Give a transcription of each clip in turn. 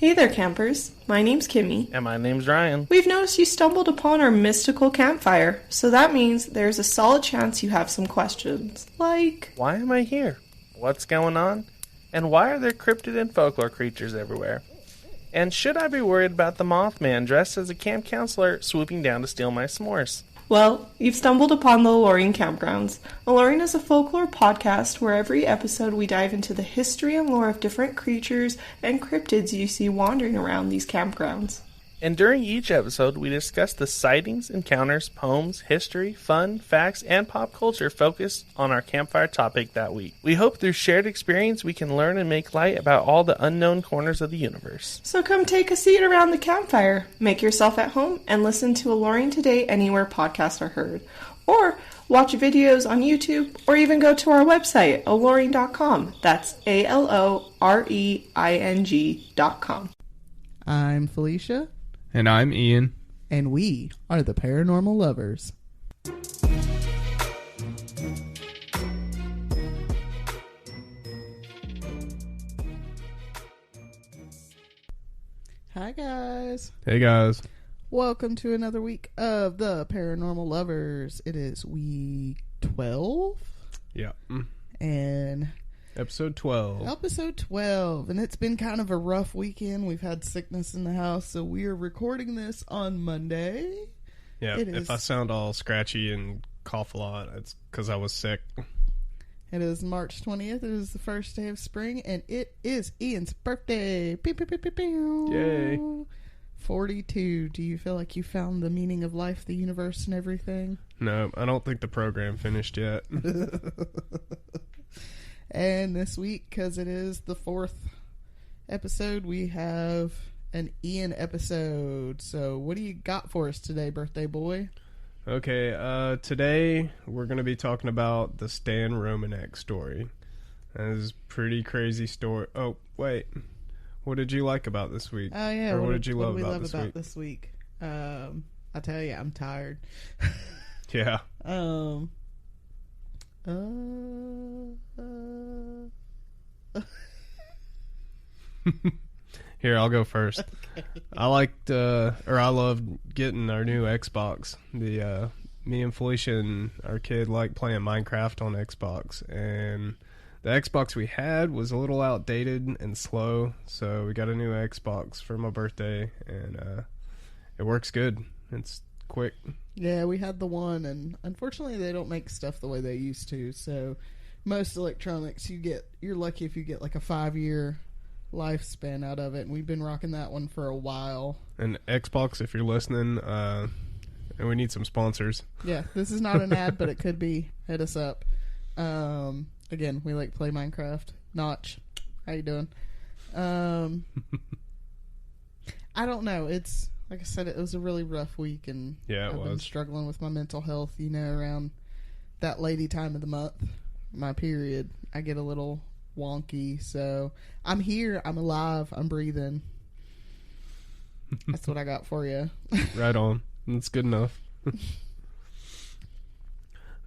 Hey there, campers. My name's Kimmy. And my name's Ryan. We've noticed you stumbled upon our mystical campfire, so that means there's a solid chance you have some questions. Like, why am I here? What's going on? And why are there cryptid and folklore creatures everywhere? And should I be worried about the Mothman dressed as a camp counselor swooping down to steal my s'mores? Well, you've stumbled upon the Aloreing Campgrounds. Aloreing is a folklore podcast where every episode we dive into the history and lore of different creatures and cryptids you see wandering around these campgrounds. And during each episode, we discuss the sightings, encounters, poems, history, fun, facts, and pop culture focused on our campfire topic that week. We hope through shared experience we can learn and make light about all the unknown corners of the universe. So come take a seat around the campfire, make yourself at home, and listen to Aloreing Today anywhere podcasts are heard. Or watch videos on YouTube, or even go to our website, aloreing.com. That's ALOREING.com. I'm Felicia. And I'm Ian. And we are the Paranormal Lovers. Hi, guys. Hey, guys. Welcome to another week of the Paranormal Lovers. It is week 12. Yeah. And Episode 12. Episode 12. And it's been kind of a rough weekend. We've had sickness in the house, so we are recording this on Monday. Yeah, if I sound all scratchy and cough a lot, it's because I was sick. It is March 20th. It is the first day of spring, and it is Ian's birthday. Pew, pew, pew, pew, pew. Yay. 42. Do you feel like you found the meaning of life, the universe, and everything? No, I don't think the program finished yet. And this week, because it is the 4th episode, we have an Ian episode. So what do you got for us today, birthday boy? Okay, today we're going to be talking about the Stan Romanek story. That is a pretty crazy story. Oh, wait. What did you like about this week? Oh, yeah. Or what did you love about this week? I tell you, I'm tired. Yeah. Here, I'll go first. Okay. I loved getting our new Xbox. Me and Felicia and our kid like playing Minecraft on Xbox, and the Xbox we had was a little outdated and slow, so we got a new Xbox for my birthday, and it works good. It's quick. Yeah, we had the one, and unfortunately they don't make stuff the way they used to, so most electronics you're lucky if you get like a 5-year lifespan out of it, and we've been rocking that one for a while. And Xbox, if you're listening, and we need some sponsors. Yeah, this is not an ad, but it could be. Hit us up. Again, we like play Minecraft. Notch, how you doing? I don't know. It's like I said, it was a really rough week, and yeah, I've been struggling with my mental health. Around that lady time of the month, my period, I get a little wonky. So I'm here. I'm alive. I'm breathing. That's what I got for you. Right on. That's good enough.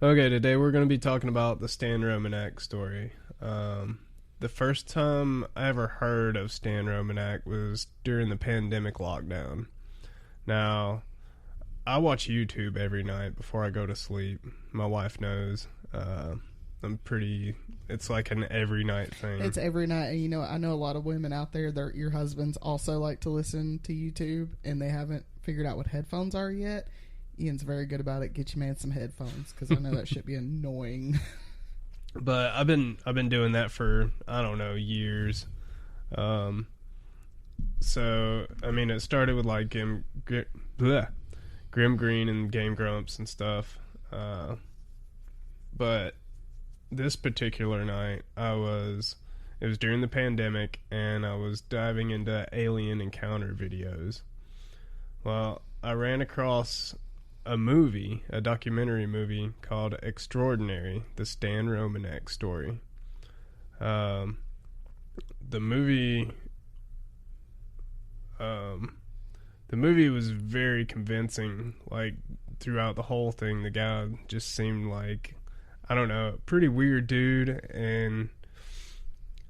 Okay, today we're going to be talking about the Stan Romanek story. The first time I ever heard of Stan Romanek was during the pandemic lockdown. Now, I watch YouTube every night before I go to sleep. My wife knows. It's like an every night thing. It's every night. And I know a lot of women out there, your husbands also like to listen to YouTube, and they haven't figured out what headphones are yet. Ian's very good about it. Get your man some headphones, because I know that should be annoying. But I've been doing that for, I don't know, years. So, I mean, it started with like Grim Green and Game Grumps and stuff. But this particular night, it was during the pandemic, and I was diving into alien encounter videos. Well, I ran across a documentary movie called Extraordinary, the Stan Romanek story. The movie was very convincing. Like, throughout the whole thing, the guy just seemed like, I don't know, a pretty weird dude, and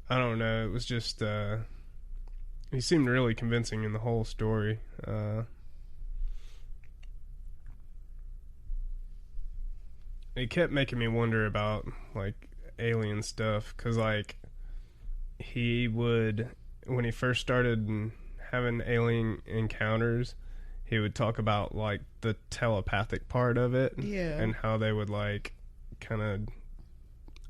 I don't know, it was just he seemed really convincing in the whole story. It kept making me wonder about, like, alien stuff, because, like, he would, when he first started having alien encounters, he would talk about, like, the telepathic part of it. Yeah. And how they would, like, kind of,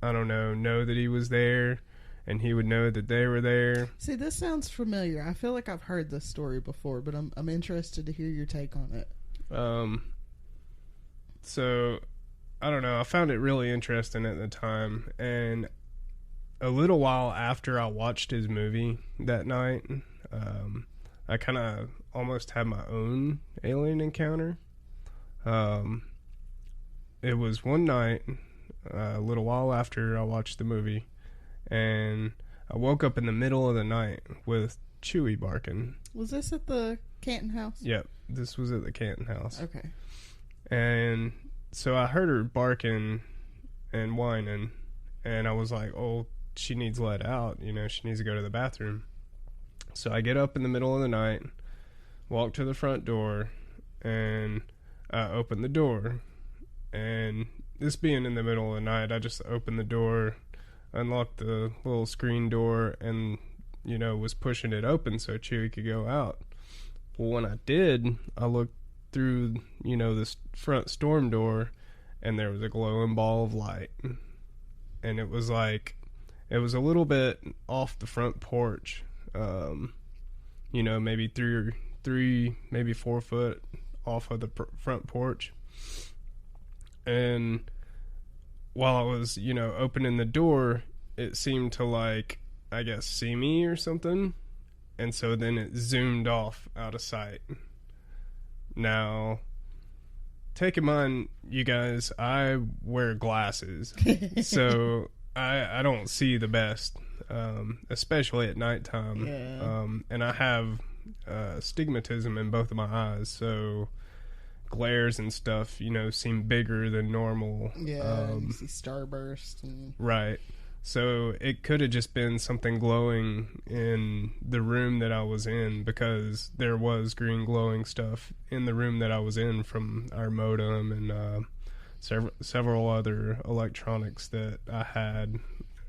I don't know that he was there, and he would know that they were there. See, this sounds familiar. I feel like I've heard this story before, but I'm interested to hear your take on it. So, I don't know. I found it really interesting at the time, and a little while after I watched his movie that night, I kind of almost had my own alien encounter. It was one night, a little while after I watched the movie, and I woke up in the middle of the night with Chewy barking. Was this at the Canton house? Yep, this was at the Canton house. Okay. And so I heard her barking and whining, and I was like, oh, she needs let out, you know, she needs to go to the bathroom. So I get up in the middle of the night, walk to the front door, and I open the door. And this being in the middle of the night, I just opened the door, unlocked the little screen door, and, you know, was pushing it open so Chewy could go out. Well, when I did, I looked through, you know, this front storm door, and there was a glowing ball of light. And it was like, it was a little bit off the front porch, you know, maybe three, maybe 4 foot off of the front porch. And while I was, you know, opening the door, it seemed to, like, I guess, see me or something. And so then it zoomed off out of sight. Now, take in mind, you guys, I wear glasses. So I don't see the best, especially at nighttime. Yeah. And I have astigmatism in both of my eyes, so glares and stuff, you know, seem bigger than normal. Yeah, you see starburst. And... Right. So it could have just been something glowing in the room that I was in, because there was green glowing stuff in the room that I was in from our modem and several other electronics that I had,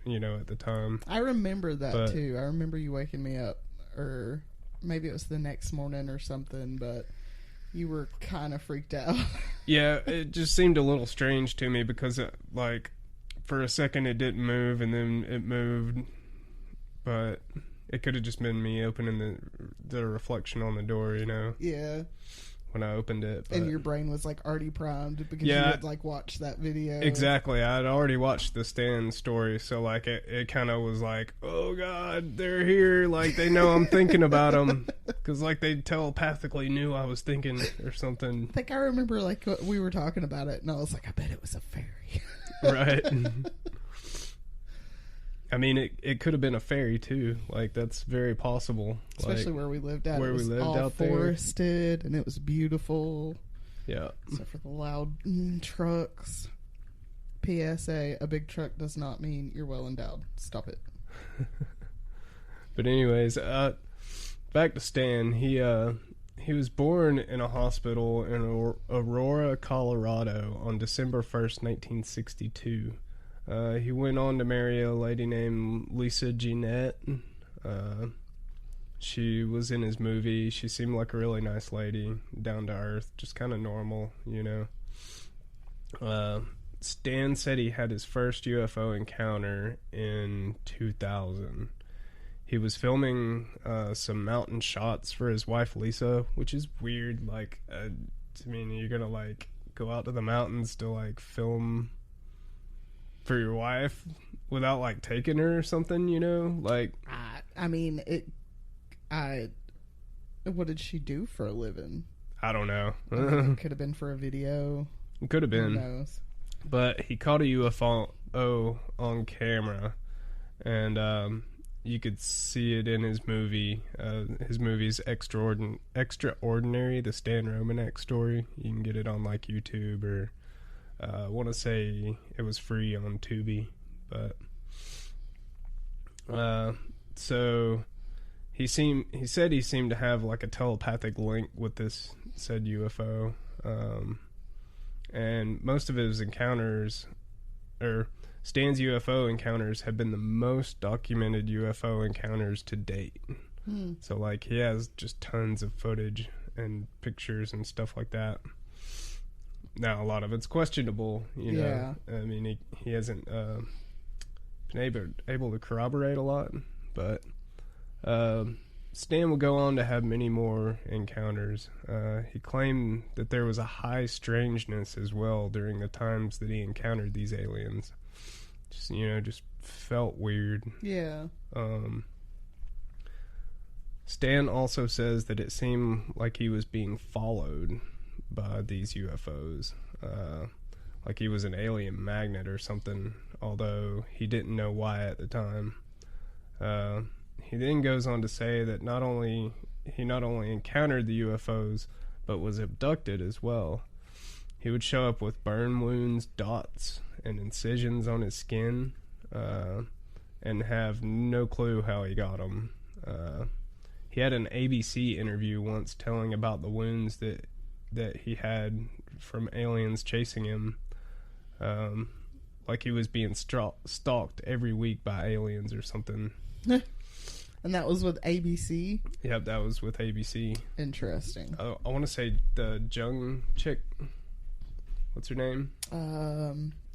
you know, at the time. I remember that too. I remember you waking me up, or maybe it was the next morning or something, but you were kind of freaked out. Yeah, it just seemed a little strange to me because, like, for a second it didn't move and then it moved, but it could have just been me opening the reflection on the door, you know? Yeah. When I opened it. But... And your brain was, like, already primed because you had, like, watched that video. Exactly. I had already watched the Stan story, so, like, it kind of was like, oh, God, they're here. Like, they know I'm thinking about them. Because, like, they telepathically knew I was thinking or something. I think I remember, like, we were talking about it, and I was like, I bet it was a fairy. Right. I mean, it could have been a fairy too. Like, that's very possible. Especially like, where we lived at. Where it was we lived all out forested, and it was beautiful. Yeah. Except for the loud trucks. PSA: a big truck does not mean you're well endowed. Stop it. But anyways, back to Stan. He was born in a hospital in Aurora, Colorado on December 1st, 1962. He went on to marry a lady named Lisa Jeanette. She was in his movie. She seemed like a really nice lady, down to earth, just kind of normal, you know. Stan said he had his first UFO encounter in 2000. He was filming some mountain shots for his wife Lisa, which is weird. Like, I mean, you're gonna, like, go out to the mountains to, like, film for your wife without, like, taking her or something, you know? Like, I mean, what did she do for a living? I don't know. It could have been for a video. It could have been. Who knows? But he caught a UFO on camera, and you could see it in his movie. His movie's Extraordinary, the Stan Romanek story. You can get it on, like, YouTube, or I want to say it was free on Tubi. But so he said he seemed to have like a telepathic link with this said UFO, and most of his encounters, or Stan's UFO encounters, have been the most documented UFO encounters to date. So like he has just tons of footage and pictures and stuff like that. Now a lot of it's questionable, you know. I mean, he hasn't been able to corroborate a lot, but Stan will go on to have many more encounters. He claimed that there was a high strangeness as well during the times that he encountered these aliens. Just felt weird. Yeah. Stan also says that it seemed like he was being followed by these UFOs, like he was an alien magnet or something, although he didn't know why at the time. He then goes on to say that he not only encountered the UFOs, but was abducted as well. He would show up with burn wounds, dots, and incisions on his skin, and have no clue how he got them. He had an ABC interview once telling about the wounds that he had from aliens chasing him, like he was being stalked every week by aliens or something. And that was with ABC? Yep, that was with ABC. Interesting. I want to say the Jung chick. What's her name?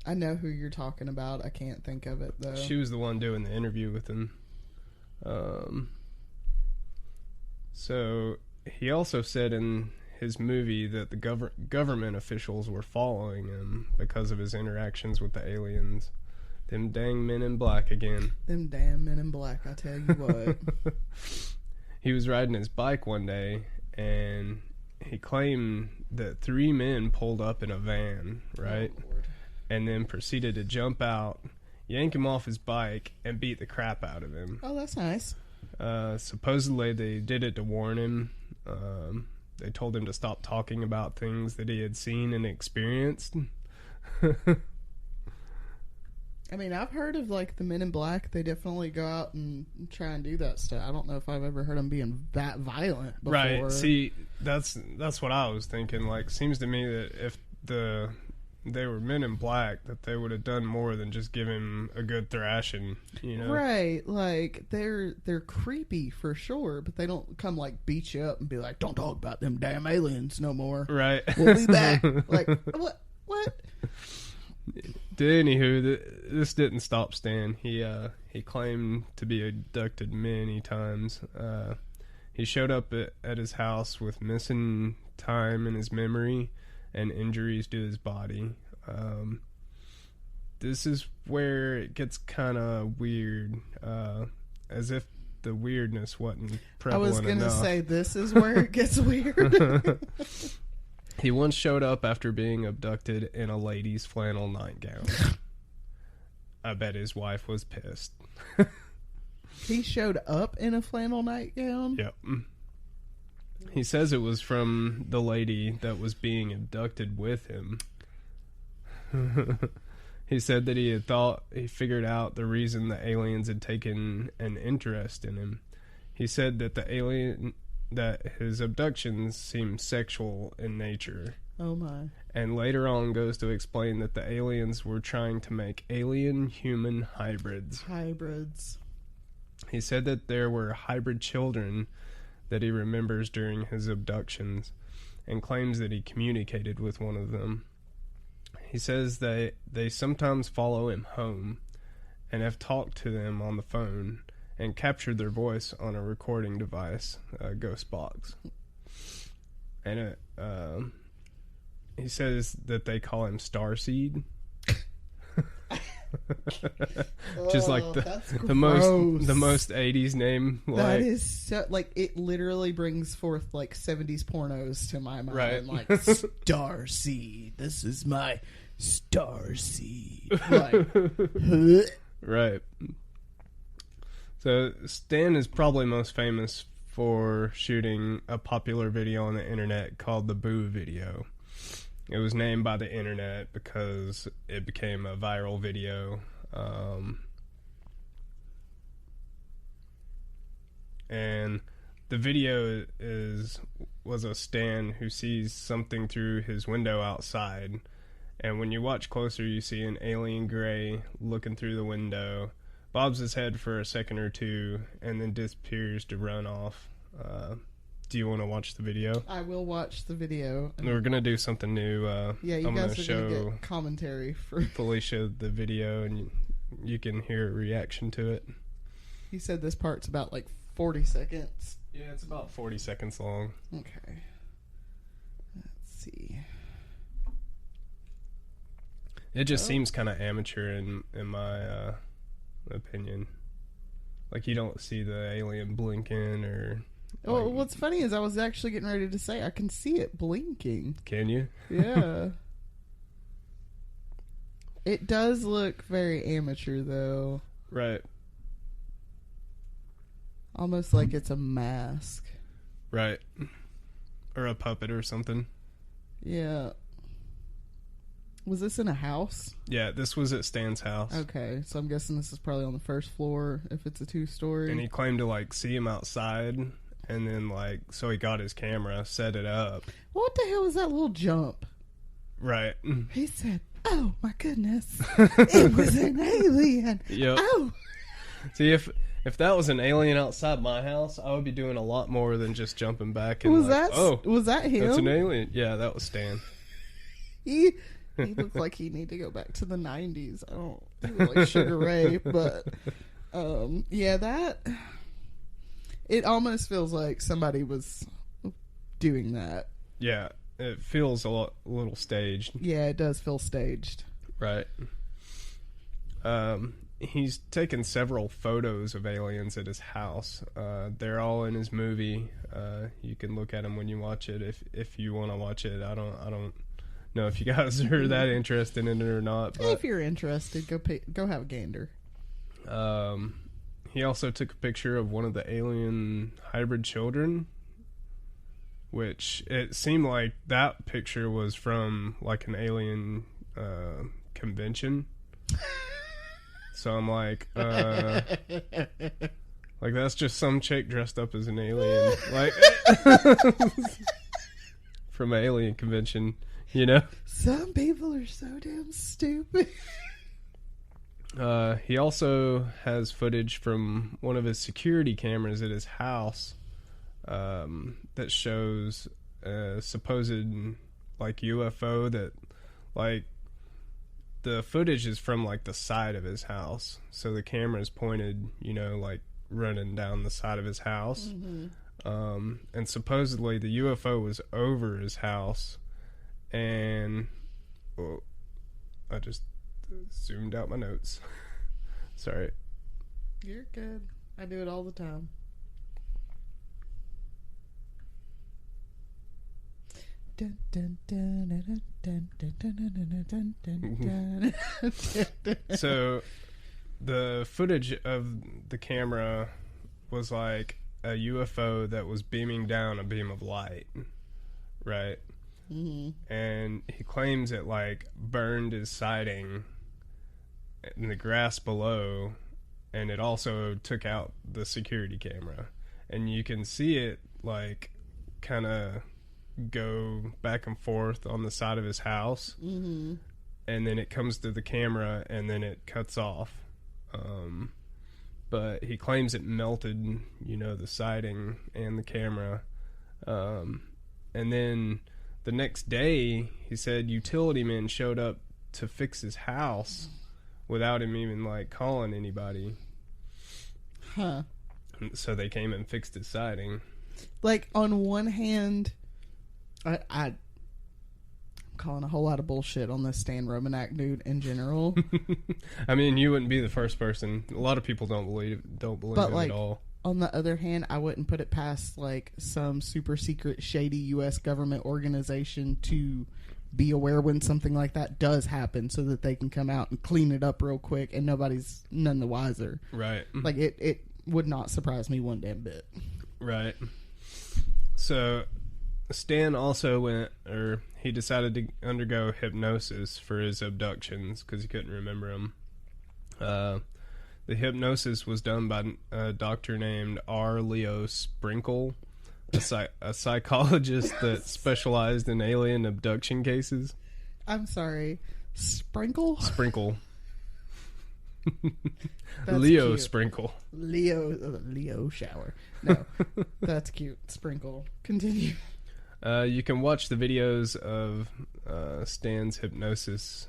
I know who you're talking about. I can't think of it, though. She was the one doing the interview with him. So he also said in his movie that the government officials were following him because of his interactions with the aliens. Them dang men in black again. Them damn men in black, I tell you what. He was riding his bike one day, and he claimed that 3 men pulled up in a van, right? Oh, Lord. And then proceeded to jump out, yank him off his bike, and beat the crap out of him. Oh, that's nice. Supposedly they did it to warn him. They told him to stop talking about things that he had seen and experienced. I mean, I've heard of, like, the Men in Black. They definitely go out and try and do that stuff. I don't know if I've ever heard them being that violent before. Right. See, that's what I was thinking. Like, seems to me that if they were Men in Black, that they would have done more than just give him a good thrashing, you know? Right. Like, they're creepy for sure, but they don't come, like, beat you up and be like, don't talk about them damn aliens no more. Right. We'll be back. Like, what? Anywho, this didn't stop Stan. He claimed to be abducted many times. He showed up at his house with missing time in his memory and injuries to his body. This is where it gets kind of weird, as if the weirdness wasn't prevalent enough. I was going to say, this is where it gets weird. He once showed up after being abducted in a lady's flannel nightgown. I bet his wife was pissed. He showed up in a flannel nightgown? Yep. He says it was from the lady that was being abducted with him. He said that he figured out the reason the aliens had taken an interest in him. He said that that his abductions seemed sexual in nature. Oh my. And later on goes to explain that the aliens were trying to make alien-human hybrids. He said that there were hybrid children that he remembers during his abductions, and claims that he communicated with one of them. He says they sometimes follow him home and have talked to them on the phone and captured their voice on a recording device, a ghost box. And he says that they call him Starseed. Just like the most 80s name. That is so, like, it literally brings forth like 70s pornos to my mind. Right. Like, Starseed, this is my Starseed. Like, right. So Stan is probably most famous for shooting a popular video on the internet called the Boo video. It was named by the internet because it became a viral video. and the video was a Stan who sees something through his window outside, and when you watch closer, you see an alien gray looking through the window, bobs his head for a second or two, and then disappears to run off. Do you want to watch the video? I will watch the video. We're gonna do something new. Yeah, you I'm guys gonna are show gonna get commentary for. Felicia the video, and you can hear a reaction to it. He said this part's about like 40 seconds. Yeah, it's about 40 seconds long. Okay. Let's see. It just seems kind of amateur in my opinion. Like, you don't see the alien blinking or... Well, what's funny is I was actually getting ready to say I can see it blinking. Can you? Yeah. It does look very amateur, though. Right. Almost like it's a mask. Right. Or a puppet or something. Yeah. Was this in a house? Yeah, this was at Stan's house. Okay, so I'm guessing this is probably on the first floor if it's a 2-story. And he claimed to, like, see him outside, and then, like, so he got his camera, set it up. What the hell was that little jump? Right. He said, "Oh, my goodness. It was an alien." Yep. Oh. See, if that was an alien outside my house, I would be doing a lot more than just jumping back and Was like, was that him? that's an alien. Yeah, that was Stan. He looked like he need to go back to the 90s. I don't feel like Sugar Ray, but yeah, that it almost feels like somebody was doing that. Yeah, it feels a little staged. Yeah, it does feel staged. Right. He's taken several photos of aliens at his house. They're all in his movie. You can look at them when you watch it if you want to watch it. I don't know if you guys are that interested in it or not. But, if you're interested, go have a gander. He also took a picture of one of the alien hybrid children, which it seemed like that picture was from like an alien convention. So I'm like, that's just some chick dressed up as an alien, like from an alien convention, you know? Some people are so damn stupid. He also has footage from one of his security cameras at his house that shows a supposed like UFO that like the footage is from like the side of his house, so the camera is pointed, you know, like running down the side of his house. Mm-hmm. And supposedly the UFO was over his house, and I just zoomed out my notes. Sorry. You're good. I do it all the time. Dun, dun, dun, dun, dun, dun, dun, dun, dun. So the footage of the camera was like a UFO that was beaming down a beam of light, right? Mm-hmm. And he claims it like burned his siding in the grass below, and it also took out the security camera, and you can see it like kind of go back and forth on the side of his house. Mm-hmm. And then it comes to the camera and then it cuts off. But he claims it melted, you know, the siding and the camera. And then the next day he said utility men showed up to fix his house without him even like calling anybody. Huh. So they came and fixed his siding. Like, on one hand, I'm calling a whole lot of bullshit on this Stan Romanek dude in general. I mean, you wouldn't be the first person. A lot of people don't believe but him like, at all. On the other hand, I wouldn't put it past like some super secret shady U.S. government organization to be aware when something like that does happen, so that they can come out and clean it up real quick, and nobody's none the wiser. Right. Like it would not surprise me one damn bit. Right. So Stan also he decided to undergo hypnosis for his abductions because he couldn't remember them. The hypnosis was done by a doctor named R. Leo Sprinkle, a psychologist that specialized in alien abduction cases. I'm sorry. Sprinkle? Sprinkle. Leo cute. Sprinkle. Leo shower. No, that's cute. Sprinkle. Continue. You can watch the videos of Stan's hypnosis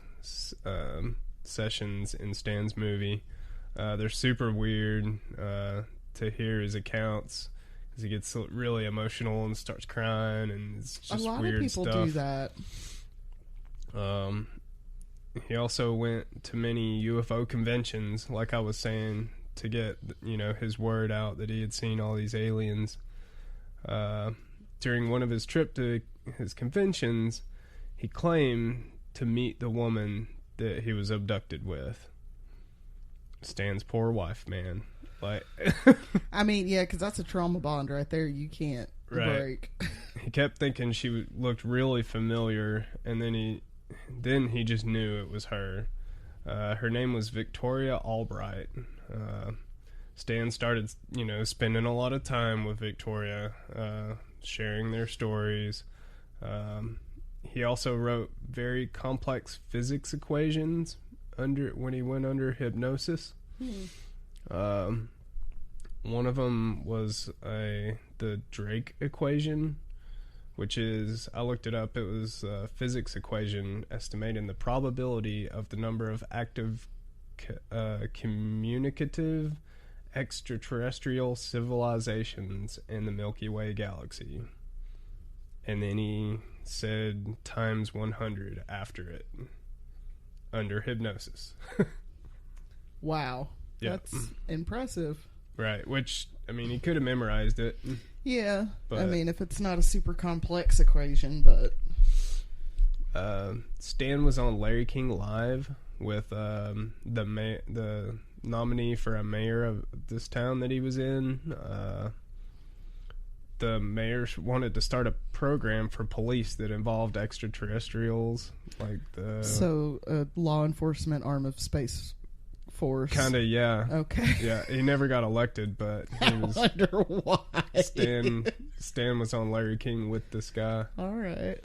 sessions in Stan's movie. They're super weird to hear his accounts, because he gets really emotional and starts crying, and it's just a lot weird of people stuff. do that. He also went to many UFO conventions, like I was saying, to get his word out that he had seen all these aliens. During one of his trip to his conventions, he claimed to meet the woman that he was abducted with. Stan's poor wife, man. Like, I mean, yeah, because that's a trauma bond right there. You can't break. He kept thinking she looked really familiar, and then he just knew it was her. Her name was Victoria Albright. Stan started, spending a lot of time with Victoria, sharing their stories. He also wrote very complex physics equations when he went under hypnosis. One of them was the Drake equation, which is, I looked it up, it was a physics equation estimating the probability of the number of active communicative extraterrestrial civilizations in the Milky Way galaxy. And then he said times 100 after it, under hypnosis. Wow. Yeah. That's impressive. Right, which, I mean, he could have memorized it. Yeah, but, I mean, if it's not a super complex equation, but... Stan was on Larry King Live with the nominee for a mayor of this town that he was in. The mayor wanted to start a program for police that involved extraterrestrials, like So, a law enforcement arm of Space Force. Kind of, yeah. Okay. Yeah, he never got elected, but he was... I wonder why. Stan was on Larry King with this guy. All right.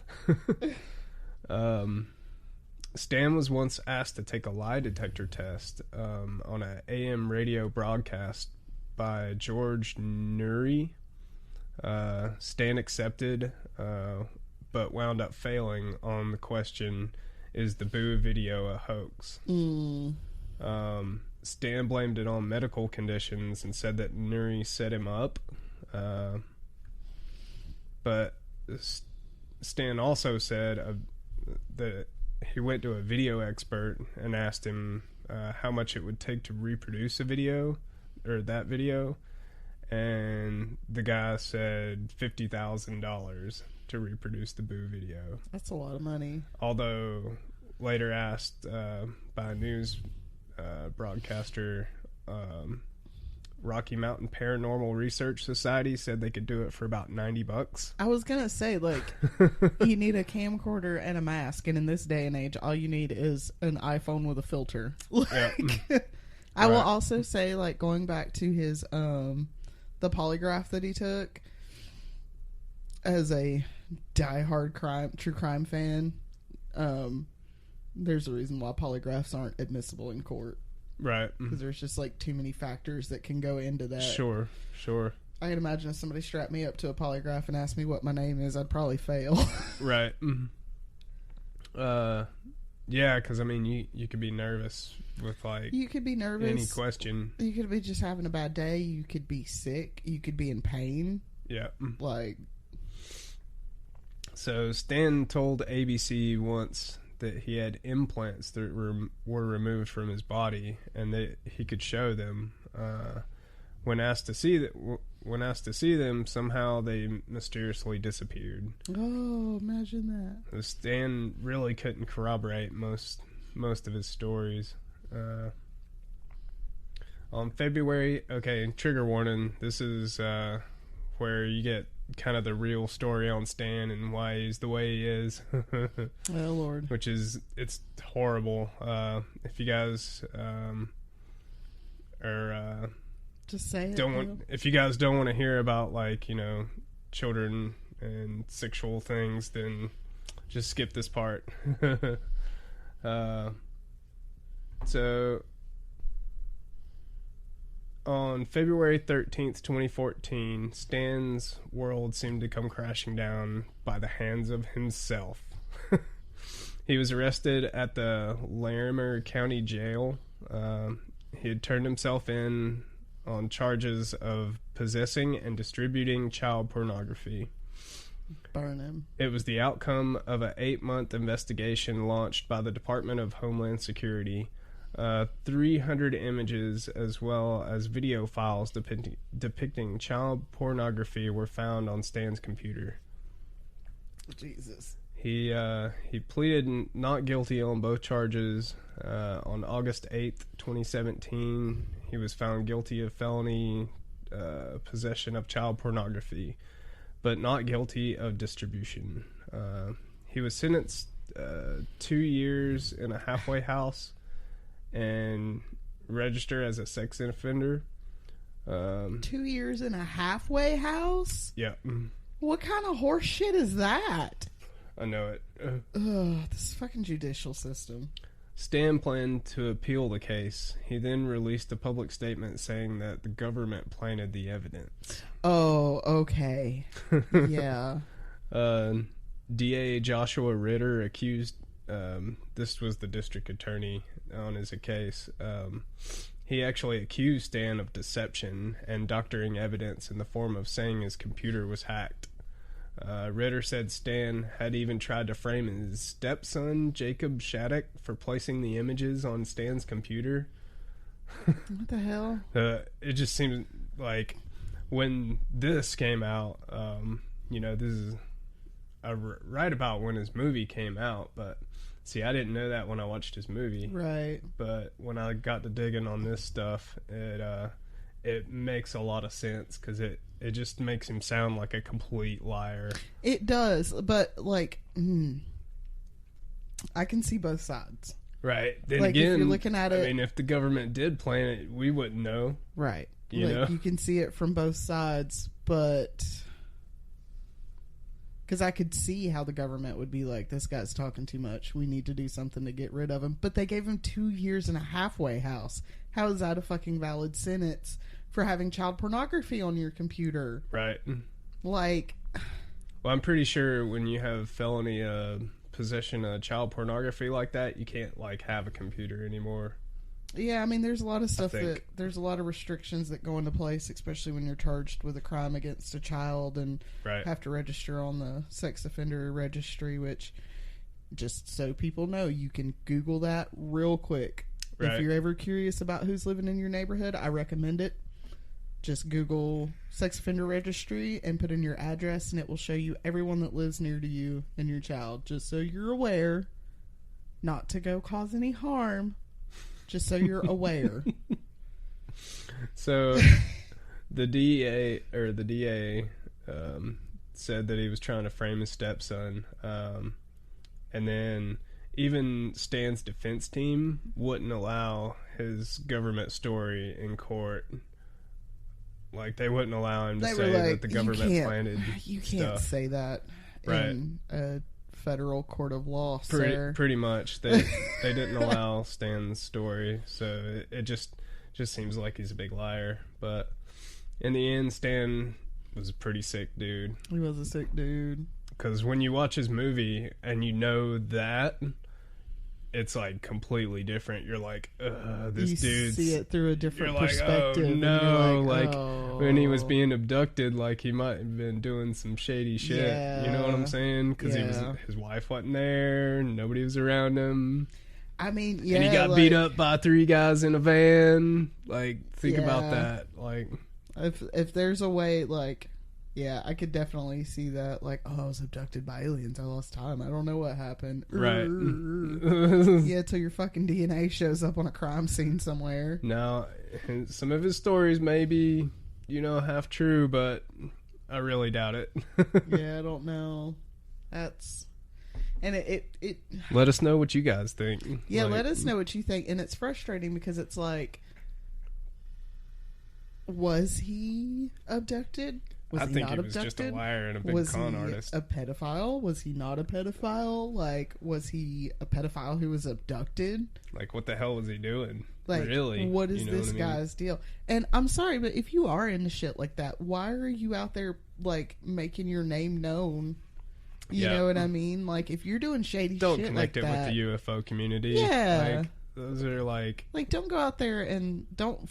Stan was once asked to take a lie detector test on an AM radio broadcast by George Noory. Stan accepted, but wound up failing on the question, is the Boo video a hoax? Stan blamed it on medical conditions and said that Noory set him up. But Stan also said that he went to a video expert and asked him how much it would take to reproduce a video, or that video, and the guy said $50,000 to reproduce the Boo video. That's a lot of money. Although later asked by a news broadcaster, Rocky Mountain Paranormal Research Society said they could do it for about $90. I was gonna say, like, you need a camcorder and a mask, and in this day and age, all you need is an iPhone with a filter. Like, I will also say, like, going back to his the polygraph that he took, as a diehard true crime fan, there's a reason why polygraphs aren't admissible in court. Right. Because there's just, like, too many factors that can go into that. Sure. I can imagine if somebody strapped me up to a polygraph and asked me what my name is, I'd probably fail. Right. Yeah, because, I mean, you could be nervous with, like... You could be nervous. Any question. You could be just having a bad day. You could be sick. You could be in pain. Yeah. Like... So, Stan told ABC once that he had implants that were removed from his body, and that he could show them. When asked to see them, somehow they mysteriously disappeared. Oh, imagine that. Stan really couldn't corroborate most of his stories. On February, trigger warning. This is where you get kind of the real story on Stan and why he's the way he is. Oh, Lord. Which is, it's horrible. If you guys or just say it. If you guys don't want to hear about, like, children and sexual things, then just skip this part. So on February 13th, 2014, Stan's world seemed to come crashing down by the hands of himself. He was arrested at the Larimer County Jail. He had turned himself in on charges of possessing and distributing child pornography. Burn him. It was the outcome of an 8-month investigation launched by the Department of Homeland Security. 300 images as well as video files depicting child pornography were found on Stan's computer. Jesus. He pleaded not guilty on both charges. On August 8th, 2017, he was found guilty of felony possession of child pornography, but not guilty of distribution. He was sentenced 2 years in a halfway house and register as a sex offender. 2 years in a halfway house? Yeah. What kind of horse shit is that? I know it. This fucking judicial system. Stan planned to appeal the case. He then released a public statement saying that the government planted the evidence. Oh, okay. Yeah. DA Joshua Ritter accused, this was the district attorney on his case, he actually accused Stan of deception and doctoring evidence in the form of saying his computer was hacked. Ritter said Stan had even tried to frame his stepson, Jacob Shattuck, for placing the images on Stan's computer. What the hell? It just seems like when this came out, this is right about when his movie came out, but see, I didn't know that when I watched his movie. Right. But when I got to digging on this stuff, it makes a lot of sense, because it just makes him sound like a complete liar. It does, but, like, I can see both sides. Right. Then like, again, if you're looking at it, I mean, if the government did plan it, we wouldn't know. Right. You know? You can see it from both sides, but... Because I could see how the government would be like, this guy's talking too much. We need to do something to get rid of him. But they gave him 2 years in a halfway house. How is that a fucking valid sentence for having child pornography on your computer? Right. Like... Well, I'm pretty sure when you have felony possession of child pornography like that, you can't, like, have a computer anymore. Yeah, I mean, there's a lot of stuff there's a lot of restrictions that go into place, especially when you're charged with a crime against a child and have to register on the sex offender registry, which, just so people know, you can Google that real quick. Right. If you're ever curious about who's living in your neighborhood, I recommend it. Just Google sex offender registry and put in your address, and it will show you everyone that lives near to you and your child, just so you're aware not to go cause any harm. Just so you're aware. So, the DA said that he was trying to frame his stepson, and then even Stan's defense team wouldn't allow his government story in court. Like, they wouldn't allow him to say that the government planted You can't say that in a federal court of law, sir. Pretty much. They didn't allow Stan's story, so it just seems like he's a big liar. But in the end, Stan was a pretty sick dude. He was a sick dude. Because when you watch his movie and you know that, it's like completely different. You're like, this dude's... You see it through a different perspective. Oh, no. Like, when he was being abducted, like, he might have been doing some shady shit. Yeah. You know what I'm saying? Because his wife wasn't there. Nobody was around him. I mean, yeah. And he got beat up by 3 guys in a van. Like, think about that. Like, if there's a way, like... Yeah, I could definitely see that. Like, I was abducted by aliens. I lost time. I don't know what happened. Right. Yeah, till your fucking DNA shows up on a crime scene somewhere. Now, some of his stories may be, half true, but I really doubt it. Yeah, I don't know. That's... And it let us know what you guys think. Yeah, let us know what you think. And it's frustrating because it's like... Was he abducted? Was I he think not he was just a abducted? liar and a big Was con he artist. a pedophile? Was he not a pedophile? Like, was he a pedophile who was abducted? Like, what the hell was he doing? Like, Really? what is You know this what I mean? guy's deal? And I'm sorry, but if you are into shit like that, why are you out there, like, making your name known? You Yeah. know what I mean? Like, if you're doing shady Don't shit connect like it that, with the UFO community. Yeah. Like, those are like... like, don't go out there and don't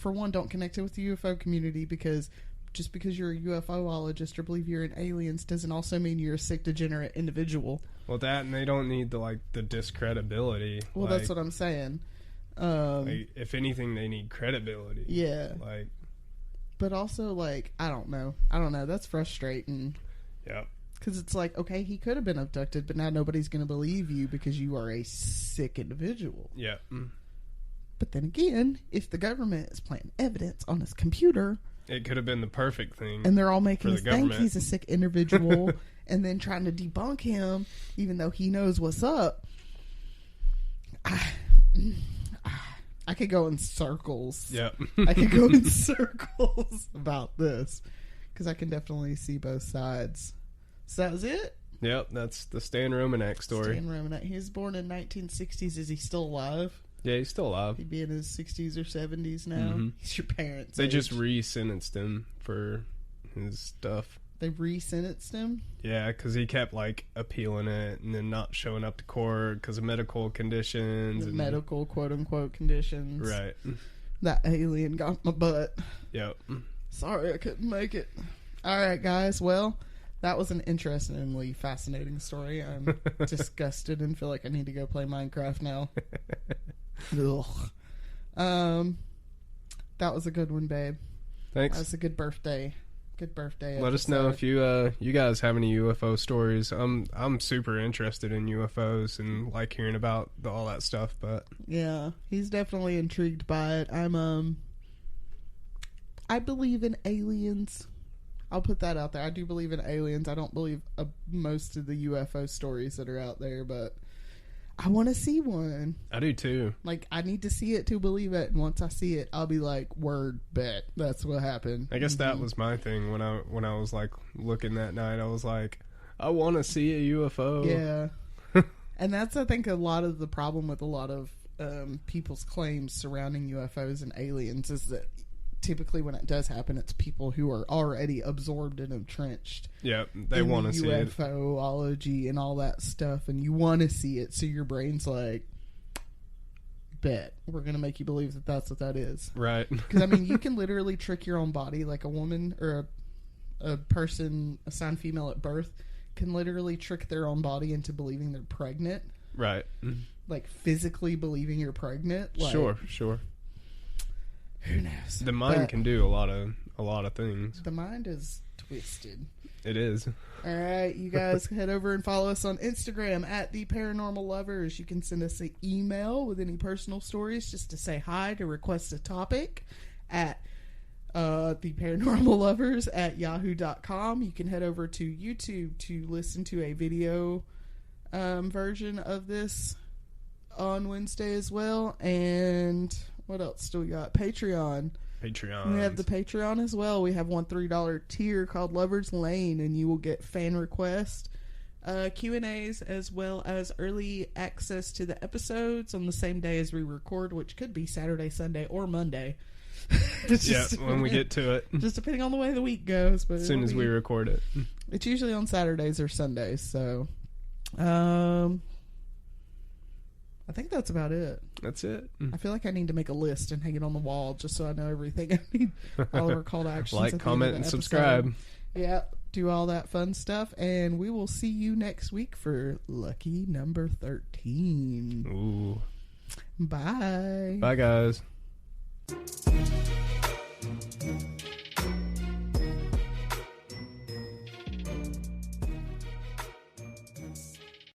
connect it with the UFO community, because just because you're a UFOologist or believe you're in aliens doesn't also mean you're a sick, degenerate individual. Well, that, and they don't need the discredibility. Well, like, that's what I'm saying. like, if anything, they need credibility. Yeah. Like, But also, like, I don't know. That's frustrating. yeah. Because it's like, okay, he could have been abducted, but now nobody's going to believe you because you are a sick individual. Yeah. But then again, if the government is planting evidence on his computer, It could have been the perfect thing. and they're all making For us the think government. he's a sick individual, and then trying to debunk him, even though he knows what's up, I could go in circles. Yeah. I could go in circles about this, because I can definitely see both sides. So that was it? Yep, that's the Stan Romanek story. Stan Romenak. He was born in 1960s. Is he still alive? Yeah, he's still alive. He'd be in his 60s or 70s now. Mhm. He's your parents' They age. just re-sentenced him for his stuff. They re-sentenced him? Yeah, because he kept appealing it and then not showing up to court because of medical conditions. The and, medical quote-unquote conditions. Right. That alien got my butt. Yep. Sorry I couldn't make it. Alright, guys. Well, that was an interestingly fascinating story. I'm disgusted and feel like I need to go play Minecraft now. Ugh. That was a good one, babe. Thanks. That was a good birthday. Good birthday. Let us know episode. if you guys have any UFO stories. I'm super interested in UFOs and like hearing about all that stuff. But Yeah, he's definitely intrigued by it. I believe in aliens. I'll put that out there. I do believe in aliens. I don't believe most of the UFO stories that are out there, but I want to see one. I do too. Like, I need to see it to believe it, and once I see it, I'll be like, word, bet. That's what happened. I guess that was my thing when I was looking that night. I was like, I want to see a UFO. Yeah. And that's, I think, a lot of the problem with a lot of people's claims surrounding UFOs and aliens is that typically when it does happen, it's people who are already absorbed and entrenched. Yeah, they want to see it. UFOlogy and all that stuff, and you want to see it, so your brain's like, bet. We're going to make you believe that that's what that is. Right. Because, I mean, you can literally trick your own body, like a woman or a person assigned female at birth can literally trick their own body into believing they're pregnant. Right. Like, physically believing you're pregnant. Like, Sure. Who knows? The mind But can do a lot of things. the mind is twisted. It is. All right, you guys head over and follow us on Instagram at The Paranormal Lovers. You can send us an email with any personal stories just to say hi, to request a topic at theparanormallovers@yahoo.com. You can head over to YouTube to listen to a video version of this on Wednesday as well. And what else do we got? Patreon. We have the Patreon as well. We have one $3 tier called Lover's Lane, and you will get fan requests, Q&As, as well as early access to the episodes on the same day as we record, which could be Saturday, Sunday, or Monday. Yeah, when we get to it. Just depending on the way the week goes. But As soon as we record it. It's usually on Saturdays or Sundays, so I think that's about it. That's it. I feel like I need to make a list and hang it on the wall just so I know everything I need. All of our call to actions. Like, at the comment, end and of the subscribe. episode. Yeah, do all that fun stuff. And we will see you next week for lucky number 13. Ooh. Bye. Bye, guys.